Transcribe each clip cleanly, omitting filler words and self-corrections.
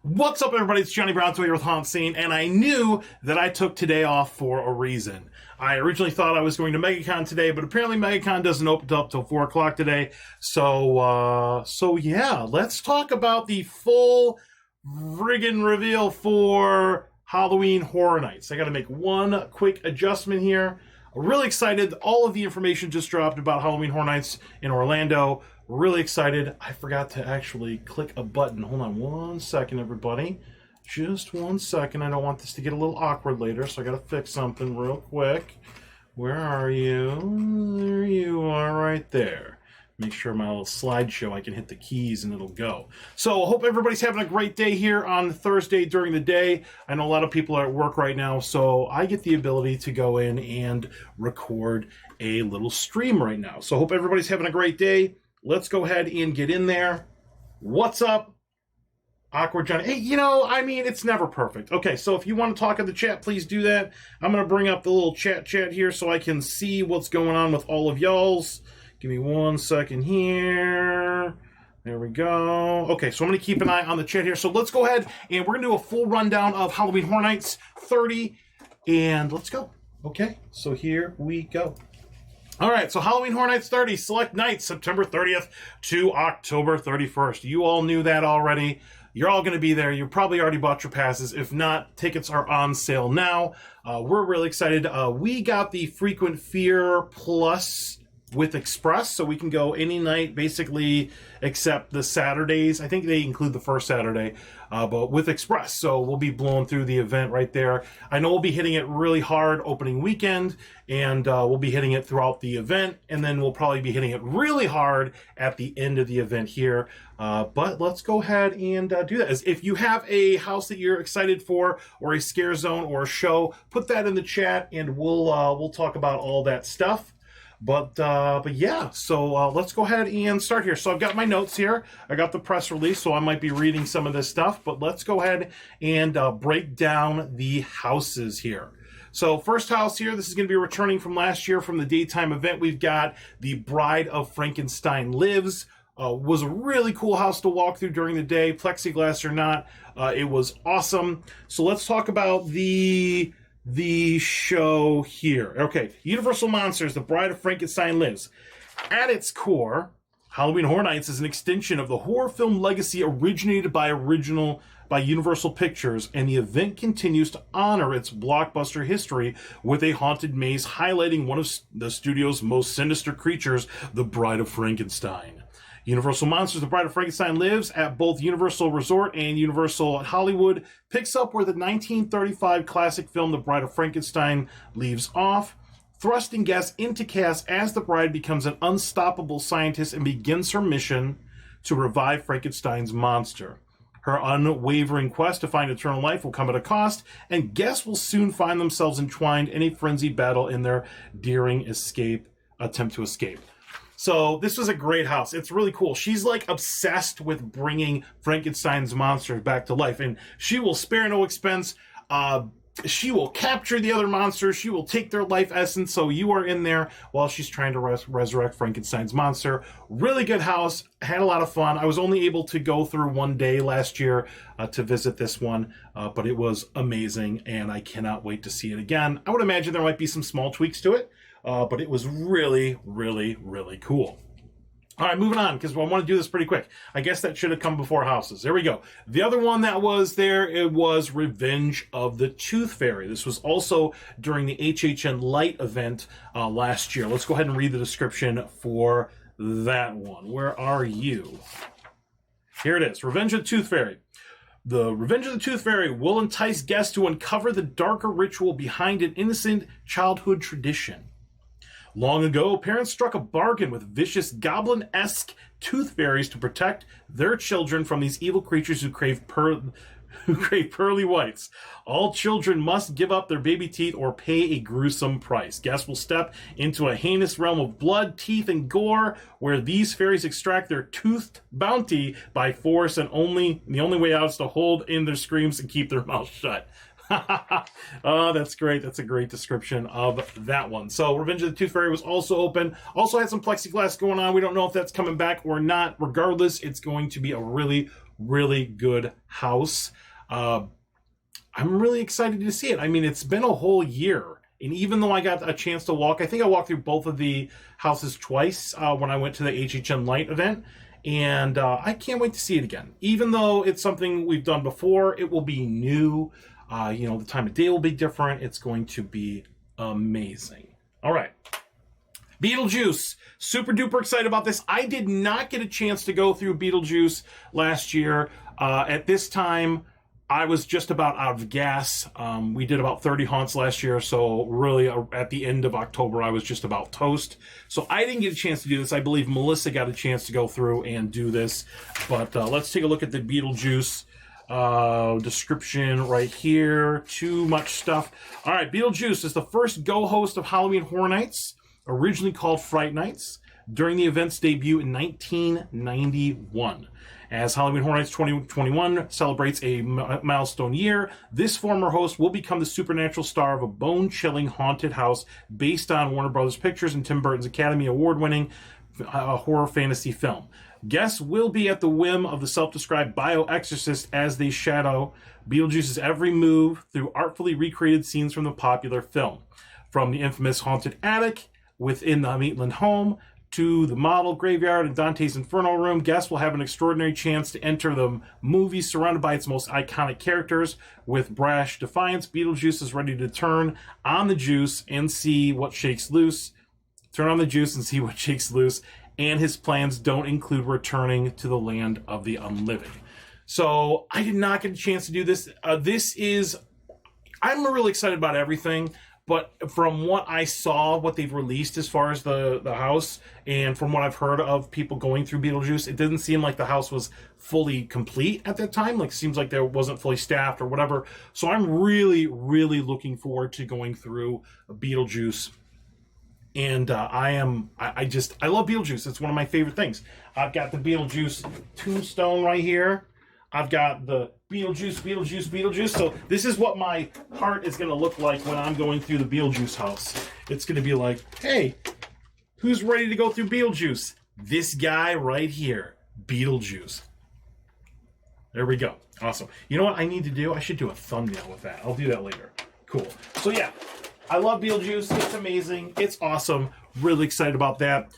What's up, everybody? It's Johnny Brown here with Haunt Scene, and I knew that I took today off for a reason. I originally thought I was going to MegaCon today, but apparently MegaCon doesn't open up till 4 o'clock today. So yeah, let's talk about the full friggin' reveal for Halloween Horror Nights. I got to make one quick adjustment here. I'm really excited. All of the information just dropped about Halloween Horror Nights in Orlando. Really excited. I forgot to actually click a button. Hold on one second, everybody. Just 1 second. I don't want this to get a little awkward later, so I gotta fix something real quick. Where are you? There you are, right there. Make sure my little slideshow, I can hit the keys and it'll go. So I hope everybody's having a great day here on Thursday during the day. I know a lot of people are at work right now, so I get the ability to go in and record a little stream right now. So I hope everybody's having a great day. Let's go ahead and get in there. What's up? Awkward Johnny. Hey, it's never perfect. Okay, so if you want to talk in the chat, please do that. I'm going to bring up the little chat here so I can see what's going on with all of y'all's. Give me 1 second here. There we go. Okay, so I'm going to keep an eye on the chat here. So let's go ahead and we're going to do a full rundown of Halloween Horror Nights 30. And let's go. Okay, so here we go. All right, so Halloween Horror Nights 30, select nights, September 30th to October 31st. You all knew that already. You're all going to be there. You probably already bought your passes. If not, tickets are on sale now. We're really excited. We got the Frequent Fear Plus with Express, so we can go any night, basically, except the Saturdays. I think they include the first Saturday, but with Express. So we'll be blowing through the event right there. I know we'll be hitting it really hard opening weekend, and we'll be hitting it throughout the event, and then we'll probably be hitting it really hard at the end of the event here. But let's go ahead and do that. As if you have a house that you're excited for, or a scare zone, or a show, put that in the chat, and we'll talk about all that stuff. But yeah, so let's go ahead and start here. So I've got my notes here. I got the press release, so I might be reading some of this stuff. But let's go ahead and break down the houses here. So first house here, this is going to be returning from last year from the daytime event. We've got The Bride of Frankenstein Lives. Was a really cool house to walk through during the day, plexiglass or not. It was awesome. So let's talk about the show here. Okay, Universal Monsters, The Bride of Frankenstein Lives. At its core, Halloween Horror Nights is an extension of the horror film legacy originated by Universal Pictures, and the event continues to honor its blockbuster history with a haunted maze highlighting one of the studio's most sinister creatures, the Bride of Frankenstein. Universal Monsters, The Bride of Frankenstein Lives at both Universal Resort and Universal Hollywood picks up where the 1935 classic film The Bride of Frankenstein leaves off, thrusting guests into chaos as the bride becomes an unstoppable scientist and begins her mission to revive Frankenstein's monster. Her unwavering quest to find eternal life will come at a cost, and guests will soon find themselves entwined in a frenzied battle in their daring attempt to escape. So this was a great house. It's really cool. She's like obsessed with bringing Frankenstein's monsters back to life, and she will spare no expense. She will capture the other monsters. She will take their life essence. So you are in there while she's trying to resurrect Frankenstein's monster. Really good house. Had a lot of fun. I was only able to go through one day last year to visit this one, but it was amazing, and I cannot wait to see it again. I would imagine there might be some small tweaks to it. But it was really, really, really cool. All right, moving on, because I want to do this pretty quick. I guess that should have come before houses. There we go. The other one that was there, it was Revenge of the Tooth Fairy. This was also during the HHN Light event last year. Let's go ahead and read the description for that one. Where are you? Here it is, Revenge of the Tooth Fairy. The Revenge of the Tooth Fairy will entice guests to uncover the darker ritual behind an innocent childhood tradition. Long ago, parents struck a bargain with vicious goblin-esque tooth fairies to protect their children from these evil creatures who crave pearly whites. All children must give up their baby teeth or pay a gruesome price. Guests will step into a heinous realm of blood, teeth, and gore, where these fairies extract their toothed bounty by force, and the only way out is to hold in their screams and keep their mouths shut. Oh, that's great. That's a great description of that one. So Revenge of the Tooth Fairy was also open. Also had some plexiglass going on. We don't know if that's coming back or not. Regardless, it's going to be a really, really good house. I'm really excited to see it. I mean, it's been a whole year. And even though I got a chance to walk, I think I walked through both of the houses twice when I went to the HHN Light event. And I can't wait to see it again. Even though it's something we've done before, it will be new. The time of day will be different. It's going to be amazing. All right. Beetlejuice. Super duper excited about this. I did not get a chance to go through Beetlejuice last year. At this time, I was just about out of gas. We did about 30 haunts last year, so really at the end of October, I was just about toast. So I didn't get a chance to do this. I believe Melissa got a chance to go through and do this. But let's take a look at the Beetlejuice description right here. Too much stuff. All right, Beetlejuice is the first go-host of Halloween Horror Nights, originally called Fright Nights, during the event's debut in 1991. As Halloween Horror Nights 2021 celebrates a milestone year, this former host will become the supernatural star of a bone-chilling haunted house based on Warner Brothers Pictures and Tim Burton's Academy Award-winning horror fantasy film. Guests will be at the whim of the self-described bio-exorcist as they shadow Beetlejuice's every move through artfully recreated scenes from the popular film. From the infamous haunted attic within the Maitland home to the model graveyard and Dante's Inferno room, guests will have an extraordinary chance to enter the movie surrounded by its most iconic characters. With brash defiance, Beetlejuice is ready to turn on the juice and see what shakes loose. Turn on the juice and see what shakes loose. And his plans don't include returning to the land of the unliving. So I did not get a chance to do this. I'm really excited about everything. But from what I saw, what they've released as far as the house, and from what I've heard of people going through Beetlejuice, it didn't seem like the house was fully complete at that time. Like, it seems like there wasn't fully staffed or whatever. So I'm really, really looking forward to going through Beetlejuice. And I love Beetlejuice. It's one of my favorite things. I've got the Beetlejuice tombstone right here. I've got the Beetlejuice. So this is what my heart is going to look like when I'm going through the Beetlejuice house. It's going to be like, hey, who's ready to go through Beetlejuice? This guy right here, Beetlejuice. There we go. Awesome. You know what I need to do? I should do a thumbnail with that. I'll do that later. Cool. So yeah, I love Beetlejuice. It's amazing. It's awesome. Really excited about that.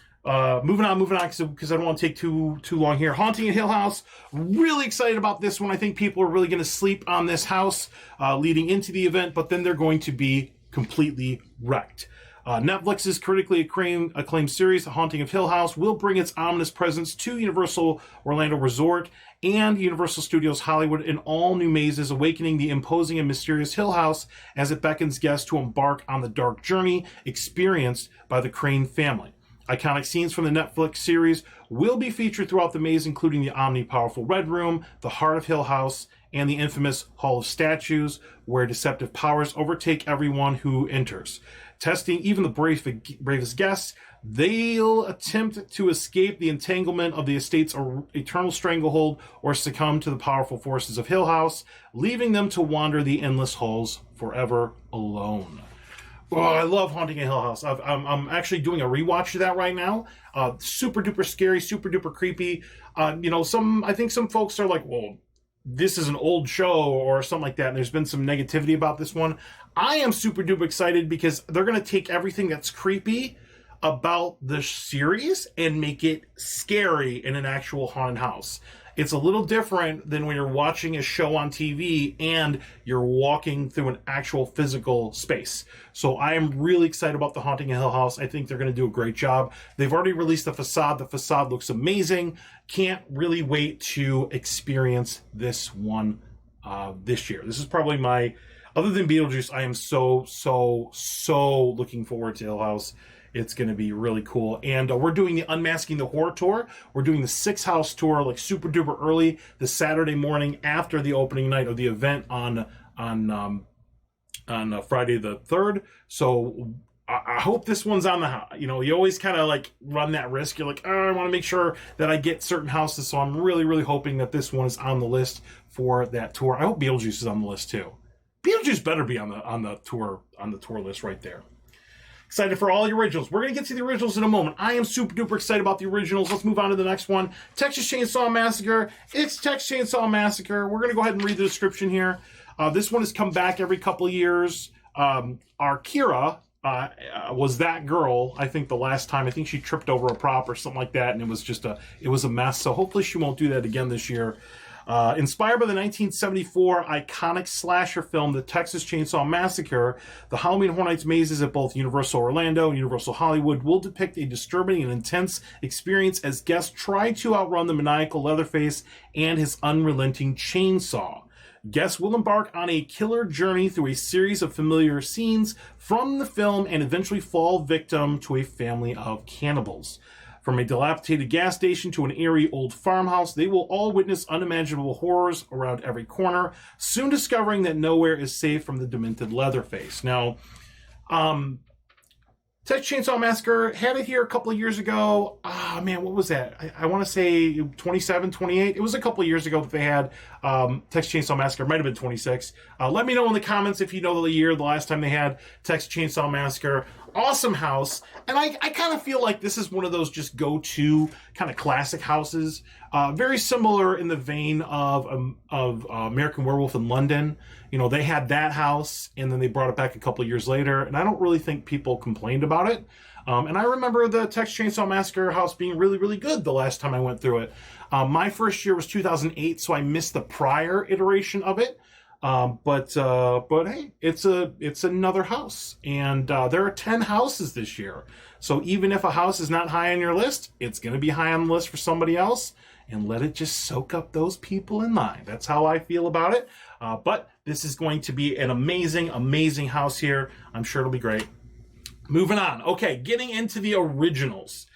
Moving on, because I don't want to take too long here. Haunting at Hill House. Really excited about this one. I think people are really going to sleep on this house leading into the event, but then they're going to be completely wrecked. Netflix's critically acclaimed series, The Haunting of Hill House, will bring its ominous presence to Universal Orlando Resort and Universal Studios Hollywood in all new mazes, awakening the imposing and mysterious Hill House as it beckons guests to embark on the dark journey experienced by the Crane family. Iconic scenes from the Netflix series will be featured throughout the maze, including the omni-powerful Red Room, the Heart of Hill House, and the infamous Hall of Statues, where deceptive powers overtake everyone who enters. Testing even the bravest guests, they'll attempt to escape the entanglement of the estate's eternal stranglehold or succumb to the powerful forces of Hill House, leaving them to wander the endless halls forever alone. Oh, I love Haunting a Hill House. I'm actually doing a rewatch of that right now. Super duper scary, super duper creepy. I think some folks are like, well, this is an old show or something like that, and there's been some negativity about this one. I am super duper excited because they're going to take everything that's creepy about the series and make it scary in an actual haunted house. It's a little different than when you're watching a show on TV and you're walking through an actual physical space. So I am really excited about the Haunting of Hill House. I think they're going to do a great job. They've already released the facade. The facade looks amazing. Can't really wait to experience this one this year. This is probably other than Beetlejuice, I am so looking forward to Hill House. It's going to be really cool. And we're doing the Unmasking the Horror Tour. We're doing the 6-house tour, like super duper early, the Saturday morning after the opening night of the event on Friday the 3rd. So I hope this one's on the, you always kind of like run that risk. You're like, oh, I want to make sure that I get certain houses. So I'm really, really hoping that this one is on the list for that tour. I hope Beetlejuice is on the list too. Beetlejuice better be on the tour list right there. Excited for all the originals. We're going to get to the originals in a moment. I am super duper excited about the originals. Let's move on to the next one. Texas Chainsaw Massacre. It's Texas Chainsaw Massacre. We're going to go ahead and read the description here. This one has come back every couple of years. Our Kira was that girl, I think, the last time. I think she tripped over a prop or something like that, and it was a mess. So hopefully she won't do that again this year. Inspired by the 1974 iconic slasher film, The Texas Chainsaw Massacre, the Halloween Horror Nights mazes at both Universal Orlando and Universal Hollywood will depict a disturbing and intense experience as guests try to outrun the maniacal Leatherface and his unrelenting chainsaw. Guests will embark on a killer journey through a series of familiar scenes from the film and eventually fall victim to a family of cannibals. From a dilapidated gas station to an eerie old farmhouse, they will all witness unimaginable horrors around every corner, soon discovering that nowhere is safe from the demented Leatherface. Now, Texas Chainsaw Massacre had it here a couple of years ago. Man, what was that? I want to say 27, 28. It was a couple of years ago that they had Texas Chainsaw Massacre. It might have been 26. Let me know in the comments if you know the year, the last time they had Texas Chainsaw Massacre. Awesome house. And I kind of feel like this is one of those just go-to kind of classic houses. Very similar in the vein of American Werewolf in London. You know, they had that house, and then they brought it back a couple of years later, and I don't really think people complained about it. And I remember the Texas Chainsaw Massacre house being really, really good the last time I went through it. My first year was 2008, so I missed the prior iteration of it. But hey, it's another house, and there are 10 houses this year. So even if a house is not high on your list, it's going to be high on the list for somebody else, and let it just soak up those people in line. That's how I feel about it. But this is going to be an amazing, amazing house here. I'm sure it'll be great. Moving on. Okay, getting into the originals.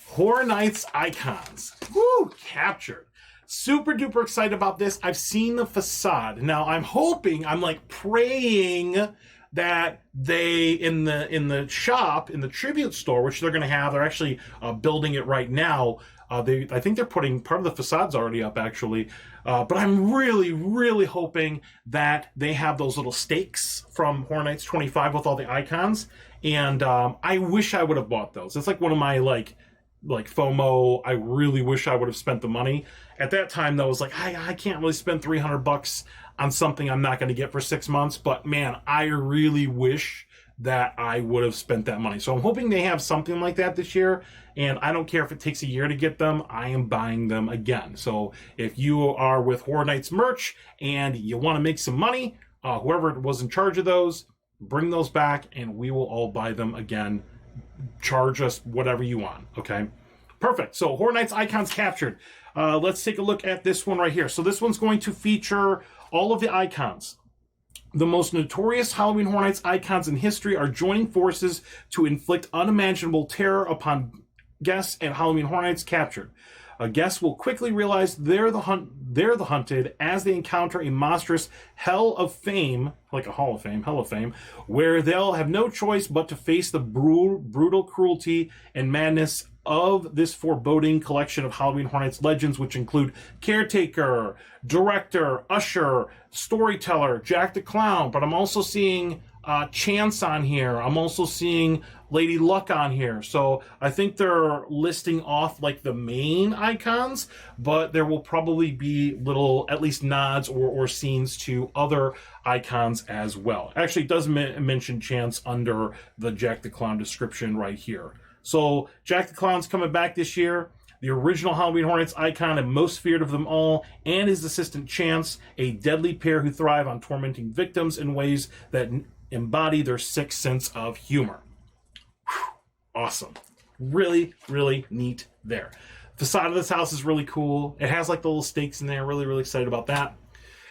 Horror Nights Icons. Woo! Captured. Super duper excited about this. I've seen the facade. Now I'm hoping, I'm like praying that they in the shop, in the tribute store, which they're going to have, they're actually building it right now. I think they're putting part of the facade's already up actually. But I'm really, really hoping that they have those little stakes from Horror Nights 25 with all the icons. And I wish I would have bought those. It's like one of my like FOMO. I really wish I would have spent the money. At that time, though, I was like, I can't really spend $300 on something I'm not going to get for 6 months. But man, I really wish that I would have spent that money. So I'm hoping they have something like that this year. And I don't care if it takes a year to get them. I am buying them again. So if you are with Horror Nights merch and you want to make some money, whoever was in charge of those, bring those back and we will all buy them again. Charge us whatever you want. Okay, perfect. So Horror Nights Icons captured. Let's take a look at this one right here. So this one's going to feature all of the icons. The most notorious Halloween Horror Nights icons in history are joining forces to inflict unimaginable terror upon guests at Halloween Horror Nights captured. Guests will quickly realize they're the hunted as they encounter a monstrous hell of fame, like a hall of fame, hell of fame, where they'll have no choice but to face the brutal cruelty and madness of this foreboding collection of Halloween Horror Nights legends, which include caretaker, director, usher, storyteller, Jack the Clown. But I'm also seeing Chance on here. I'm also seeing Lady Luck on here. So I think they're listing off like the main icons, but there will probably be little, at least nods or scenes to other icons as well. Actually, it does mention Chance under the Jack the Clown description right here. So Jack the Clown's coming back this year. The original Halloween Horror Nights icon and most feared of them all, and his assistant Chance, a deadly pair who thrive on tormenting victims in ways that embody their sick sense of humor. Whew, awesome. Really, really neat there. Facade of this house is really cool. It has like the little stakes in there. Really, really excited about that.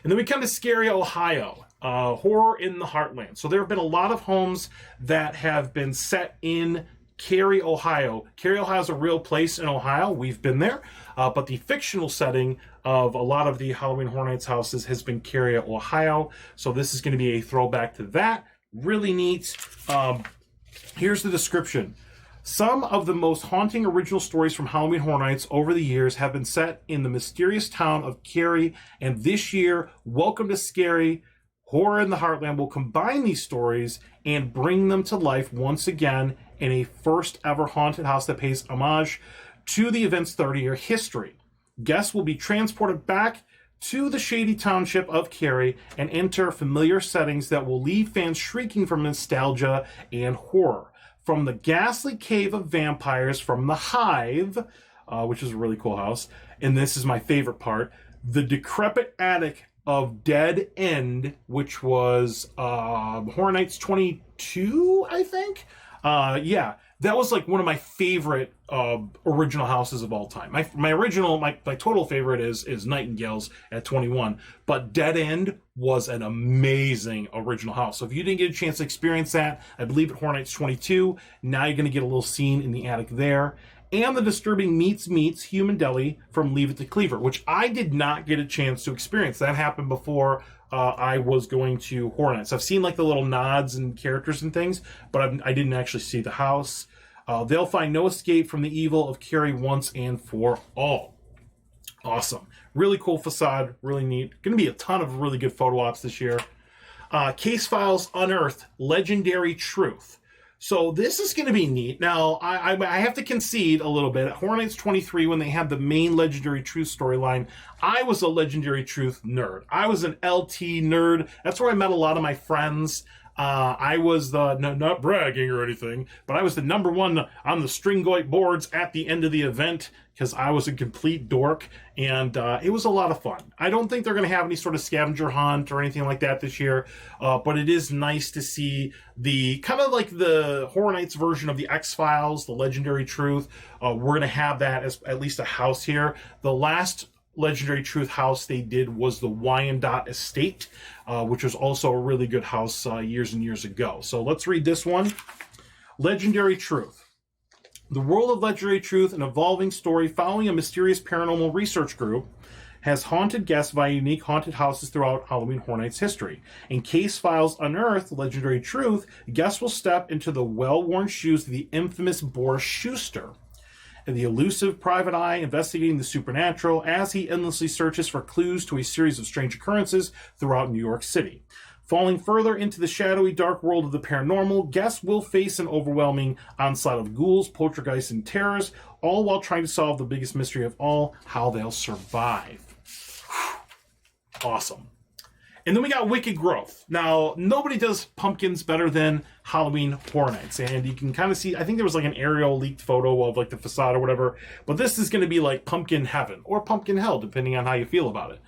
And then we come to Scary, Ohio. Horror in the Heartland. So there have been a lot of homes that have been set in Cary, Ohio. Cary, Ohio is a real place in Ohio. We've been there. But the fictional setting of a lot of the Halloween Horror Nights houses has been Cary, Ohio. So this is going to be a throwback to that. Really neat. Here's the description. Some of the most haunting original stories from Halloween Horror Nights over the years have been set in the mysterious town of Cary. And this year, welcome to Scary. Horror in the Heartland will combine these stories and bring them to life once again in a first ever haunted house that pays homage to the event's 30-year history. Guests will be transported back to the shady township of Cary and enter familiar settings that will leave fans shrieking from nostalgia and horror. From the ghastly cave of vampires from the Hive, which is a really cool house, and this is my favorite part, the decrepit attic of Dead End, which was Hornets 22, I think. Yeah, that was like one of my favorite original houses of all time. My total favorite is Nightingales at 21, but Dead End was an amazing original house. So if you didn't get a chance to experience that, I believe at Hornets 22, now you're going to get a little scene in the attic there. And the disturbing Meets Human Deli from Leave It to Cleaver, which I did not get a chance to experience. That happened before I was going to Hornets. I've seen like the little nods and characters and things, but I didn't actually see the house. They'll find no escape from the evil of Cary once and for all. Awesome. Really cool facade. Really neat. Going to be a ton of really good photo ops this year. Case Files Unearthed Legendary Truth. So this is going to be neat. Now, I have to concede a little bit. At Hornets 23, when they had the main Legendary Truth storyline, I was a Legendary Truth nerd. I was an LT nerd. That's where I met a lot of my friends. I was not bragging or anything, but I was the number one on the Stringoit boards at the end of the event because I was a complete dork, and it was a lot of fun. I don't think they're going to have any sort of scavenger hunt or anything like that this year, but it is nice to see the kind of like the Horror Nights version of the X-Files, the Legendary Truth. We're going to have that as at least a house here. The last Legendary Truth house they did was the Wyandotte Estate, which was also a really good house years and years ago. So let's read this one. Legendary Truth. The world of Legendary Truth, an evolving story following a mysterious paranormal research group, has haunted guests via unique haunted houses throughout Halloween Horror Nights history. In Case Files Unearthed Legendary Truth, guests will step into the well-worn shoes of the infamous Boris Schuster, and the elusive private eye investigating the supernatural as he endlessly searches for clues to a series of strange occurrences throughout New York City. Falling further into the shadowy, dark world of the paranormal, guests will face an overwhelming onslaught of ghouls, poltergeists, and terrors, all while trying to solve the biggest mystery of all, how they'll survive. Awesome. And then we got Wicked Growth. Now, nobody does pumpkins better than Halloween Horror Nights. And you can kind of see, I think there was like an aerial leaked photo of like the facade or whatever. But this is going to be like pumpkin heaven or pumpkin hell, depending on how you feel about it.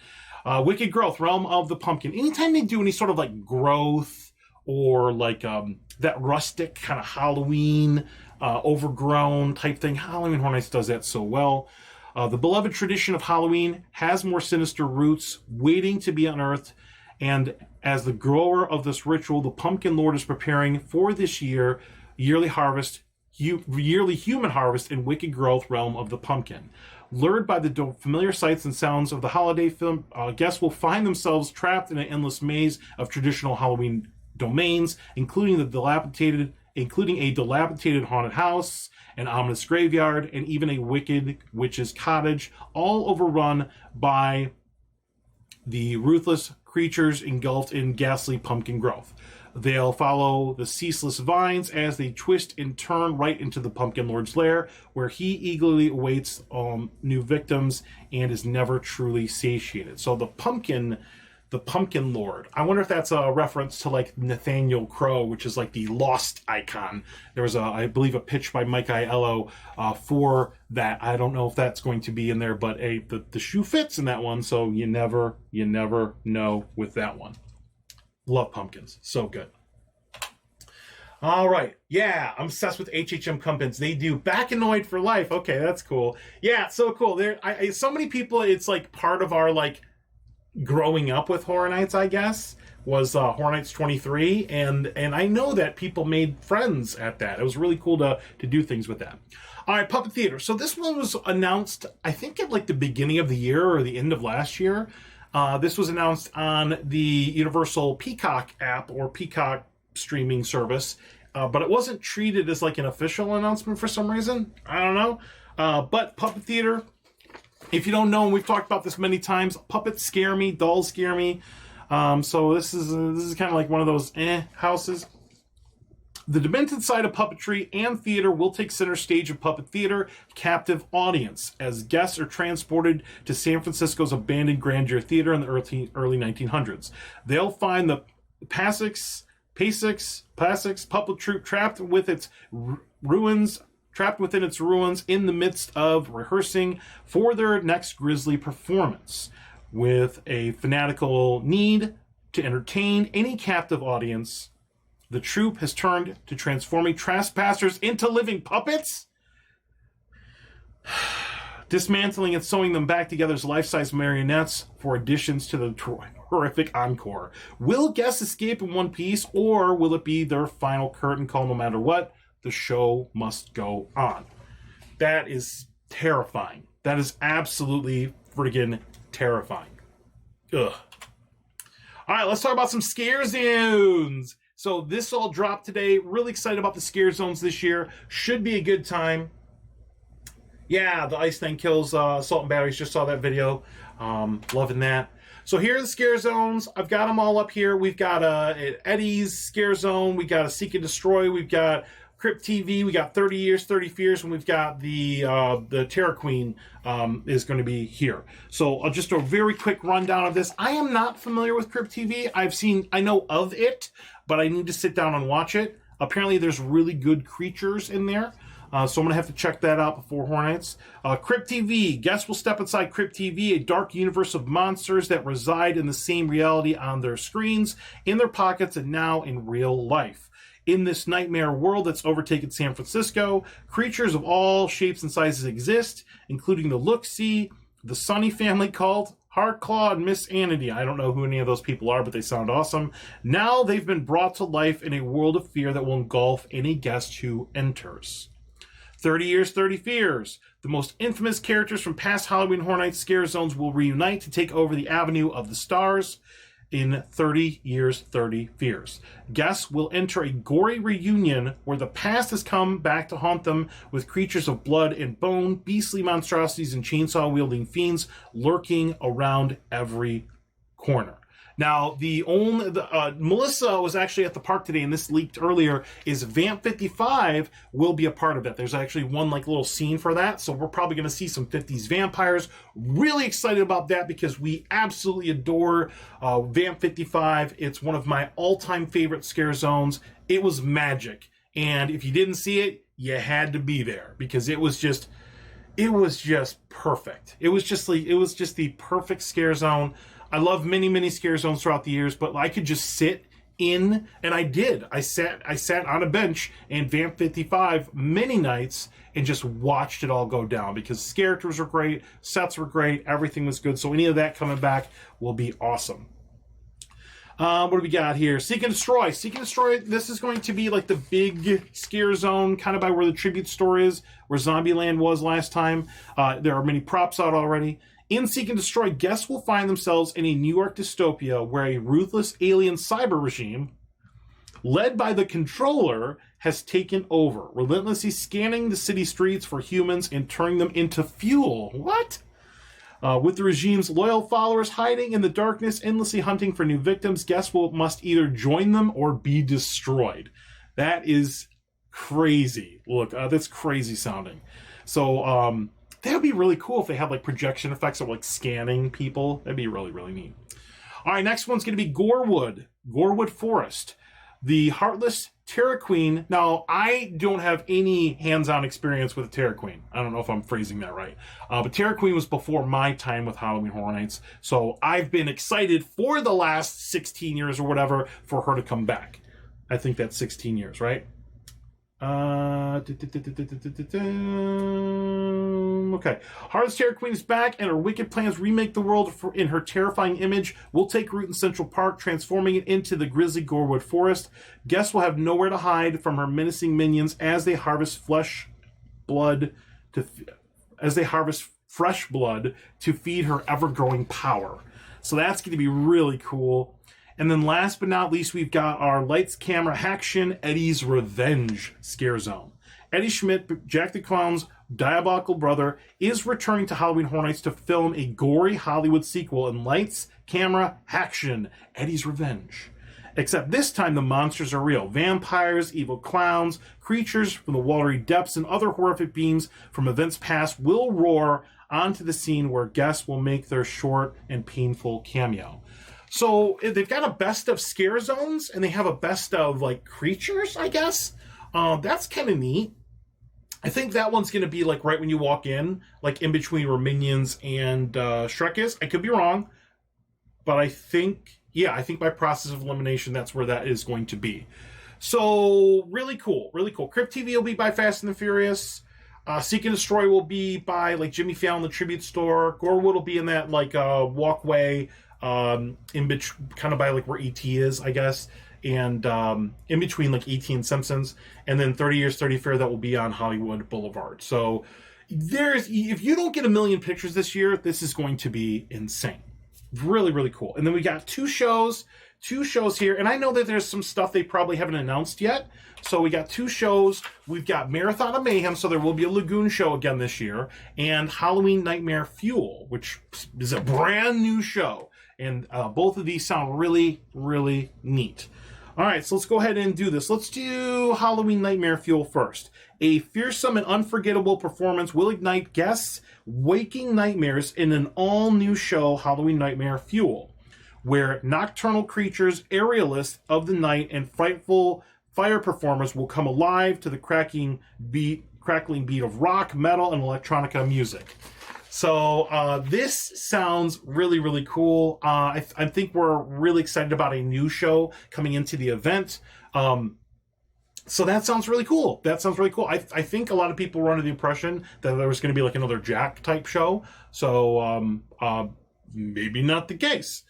Wicked Growth, Realm of the Pumpkin. Anytime they do any sort of like growth or like that rustic kind of Halloween, overgrown type thing, Halloween Horror Nights does that so well. The beloved tradition of Halloween has more sinister roots waiting to be unearthed. And as the grower of this ritual, the Pumpkin Lord is preparing for this yearly human harvest in Wicked Growth, Realm of the Pumpkin. Lured by the familiar sights and sounds of the holiday film, guests will find themselves trapped in an endless maze of traditional Halloween domains, including a dilapidated haunted house, an ominous graveyard, and even a wicked witch's cottage, all overrun by the ruthless creatures engulfed in ghastly pumpkin growth. They'll follow the ceaseless vines as they twist and turn right into the Pumpkin Lord's lair, where he eagerly awaits new victims and is never truly satiated. So the Pumpkin Lord. I wonder if that's a reference to like Nathaniel Crow, which is like the lost icon. There was I believe a pitch by Mike Aiello for that. I don't know if that's going to be in there, but the shoe fits in that one, so you never know with that one. Love pumpkins. So good. All right. Yeah, I'm obsessed with HHM pumpkins. They do Baccanoid for life. Okay, that's cool. Yeah, so cool. So many people, it's like part of our like growing up with Horror Nights, I guess, was Horror Nights 23. And I know that people made friends at that. It was really cool to do things with that. All right, Puppet Theater. So this one was announced, I think, at like the beginning of the year or the end of last year. This was announced on the Universal Peacock app or Peacock streaming service, but it wasn't treated as like an official announcement for some reason. I don't know. But Puppet Theater, if you don't know, and we've talked about this many times, puppets scare me, dolls scare me. So this is kind of like one of those houses. The demented side of puppetry and theater will take center stage of puppet theater captive audience as guests are transported to San Francisco's abandoned Grandeur Theater in the early 1900s. They'll find the Pasix puppet troupe trapped within its ruins in the midst of rehearsing for their next grisly performance. With a fanatical need to entertain any captive audience, the troupe has turned to transforming trespassers into living puppets, dismantling and sewing them back together as life-size marionettes for additions to the horrific encore. Will guests escape in one piece, or will it be their final curtain call no matter what? The show must go on. That is terrifying. That is absolutely friggin' terrifying. Ugh. All right, let's talk about some Scarezones. So this all dropped today. Really excited about the Scarezones this year. Should be a good time. Yeah, the ice thing kills assault and batteries. Just saw that video. Loving that. So here are the Scarezones. I've got them all up here. We've got Eddie's Scarezone. We got a Seek and Destroy. We've got Crypt TV. We got 30 Years, 30 Fears, and we've got the Terror Queen is going to be here. So I'll just do a very quick rundown of this. I am not familiar with Crypt TV. I know of it, but I need to sit down and watch it. Apparently there's really good creatures in there. So I'm going to have to check that out before Hornets. Crypt TV. Guests will step inside Crypt TV, a dark universe of monsters that reside in the same reality on their screens, in their pockets, and now in real life. In this nightmare world that's overtaken San Francisco, creatures of all shapes and sizes exist, including the Look-See, the Sunny family cult, Heartclaw, and Miss Anity. I don't know who any of those people are, but they sound awesome. Now they've been brought to life in a world of fear that will engulf any guest who enters. 30 Years, 30 Fears. The most infamous characters from past Halloween Horror Nights Scarezones will reunite to take over the Avenue of the Stars in 30 Years, 30 Fears. Guests will enter a gory reunion where the past has come back to haunt them with creatures of blood and bone, beastly monstrosities, and chainsaw-wielding fiends lurking around every corner. Now, Melissa was actually at the park today, and this leaked earlier, is Vamp 55 will be a part of it. There's actually one little scene for that, so we're probably going to see some 50s vampires. Really excited about that because we absolutely adore Vamp 55. It's one of my all-time favorite Scarezones. It was magic, and if you didn't see it, you had to be there because it was just perfect. It was just the perfect Scarezone. I love many Scarezones throughout the years, but I could just sit in, and I did. I sat on a bench in Vamp 55 many nights and just watched it all go down because characters were great, sets were great, everything was good. So any of that coming back will be awesome. What do we got here? Seek and Destroy. Seek and Destroy, this is going to be like the big Scarezone, kind of by where the tribute store is, where Zombieland was last time. There are many props out already. In Seek and Destroy, guests will find themselves in a New York dystopia where a ruthless alien cyber regime, led by the Controller, has taken over, relentlessly scanning the city streets for humans and turning them into fuel. What? With the regime's loyal followers hiding in the darkness, endlessly hunting for new victims, guests must either join them or be destroyed. That is crazy. Look, that's crazy sounding. So, that would be really cool if they had projection effects of scanning people. That'd be really neat. All right, next one's going to be Gorewood Forest. The Heartless Terror Queen. Now, I don't have any hands-on experience with the Terror Queen. I don't know if I'm phrasing that right. But Terror Queen was before my time with Halloween Horror Nights. So I've been excited for the last 16 years or whatever for her to come back. I think that's 16 years, right? Okay. Heartless Terror Queen is back, and her wicked plans remake the world in her terrifying image will take root in Central Park, transforming it into the grisly Gorewood Forest. Guests will have nowhere to hide from her menacing minions as they harvest fresh blood to feed her ever-growing power. So that's going to be really cool. And then last but not least, we've got our Lights, Camera, Action, Eddie's Revenge Scarezone. Eddie Schmidt, Jack the Clown's Diabolical Brother is returning to Halloween Horror Nights to film a gory Hollywood sequel in lights, camera, action, Eddie's Revenge. Except this time the monsters are real. Vampires, evil clowns, creatures from the watery depths, and other horrific beings from events past will roar onto the scene where guests will make their short and painful cameo. So they've got a best of Scarezones, and they have a best of, like, creatures, I guess. That's kind of neat. I think that one's going to be, like, right when you walk in, like, in between where Minions and Shrek is. I could be wrong, but I think by process of elimination, that's where that is going to be. So, really cool, really cool. Crypt TV will be by Fast and the Furious. Seek and Destroy will be by, like, Jimmy Fallon, the Tribute Store. Gorewood will be in that, like, walkway, kind of by, like, where E.T. is, I guess. And in between, like, E.T. and Simpsons. And then 30 Years, 30 Fair, that will be on Hollywood Boulevard. So, if you don't get a million pictures this year, this is going to be insane. Really, really cool. And then we got two shows here. And I know that there's some stuff they probably haven't announced yet. So we got two shows. We've got Marathon of Mayhem, so there will be a Lagoon show again this year. And Halloween Nightmare Fuel, which is a brand new show. And both of these sound really, really neat. All right, so let's go ahead and do this. Let's do Halloween Nightmare Fuel first. A fearsome and unforgettable performance will ignite guests' waking nightmares in an all-new show, Halloween Nightmare Fuel, where nocturnal creatures, aerialists of the night, and frightful fire performers will come alive to the crackling beat of rock, metal, and electronica music. So this sounds really, really cool. I think we're really excited about a new show coming into the event. So that sounds really cool. I think a lot of people were under the impression that there was going to be like another Jack type show. So maybe not the case.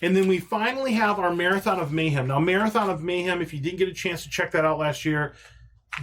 And then we finally have our Marathon of Mayhem. Now, Marathon of Mayhem, if you didn't get a chance to check that out last year,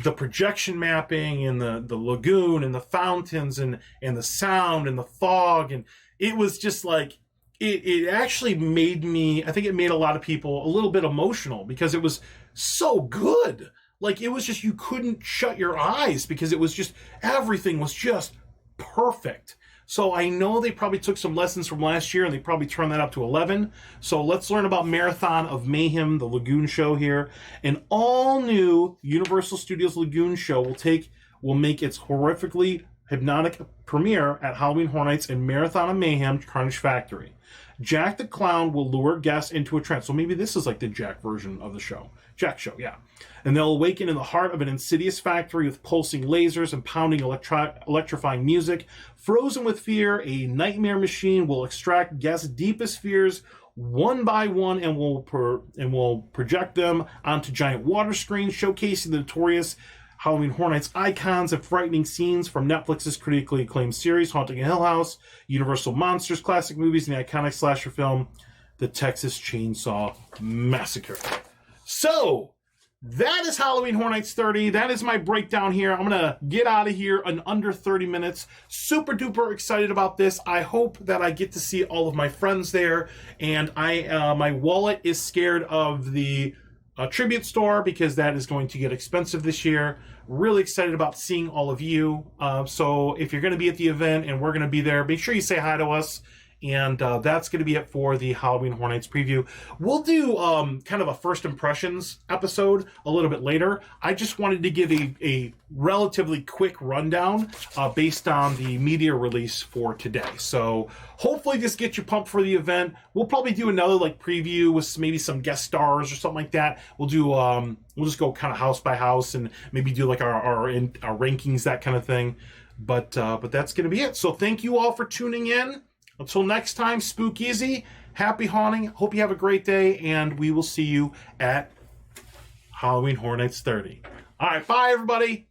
the projection mapping and the lagoon and the fountains and the sound and the fog, and it was just like, it actually made me, I think it made a lot of people a little bit emotional because it was so good. Like, it was just, you couldn't shut your eyes because it was just, everything was just perfect. So I know they probably took some lessons from last year and they probably turned that up to 11. So let's learn about Marathon of Mayhem, the Lagoon show here. An all-new Universal Studios Lagoon show will make its horrifically hypnotic premiere at Halloween Horror Nights and Marathon of Mayhem Carnage Factory. Jack the Clown will lure guests into a trance. So maybe this is like the Jack version of the show. Jack show, yeah. And they'll awaken in the heart of an insidious factory with pulsing lasers and pounding electrifying music. Frozen with fear, a nightmare machine will extract guests' deepest fears one by one and will project them onto giant water screens, showcasing the notorious Halloween Horror Nights icons and frightening scenes from Netflix's critically acclaimed series, Haunting a Hill House, Universal Monsters, classic movies, and the iconic slasher film, The Texas Chainsaw Massacre. So, that is Halloween Horror Nights 30. That is my breakdown here. I'm going to get out of here in under 30 minutes. Super duper excited about this. I hope that I get to see all of my friends there. And my wallet is scared of the tribute store because that is going to get expensive this year. Really excited about seeing all of you. So if you're going to be at the event and we're going to be there, make sure you say hi to us. And that's going to be it for the Halloween Horror Nights preview. We'll do kind of a first impressions episode a little bit later. I just wanted to give a relatively quick rundown based on the media release for today. So hopefully this gets you pumped for the event. We'll probably do another like preview with maybe some guest stars or something like that. We'll do we'll just go kind of house by house and maybe do like our rankings, that kind of thing. But that's going to be it. So thank you all for tuning in. Until next time, spook easy, happy haunting, hope you have a great day, and we will see you at Halloween Horror Nights 30. All right, bye, everybody.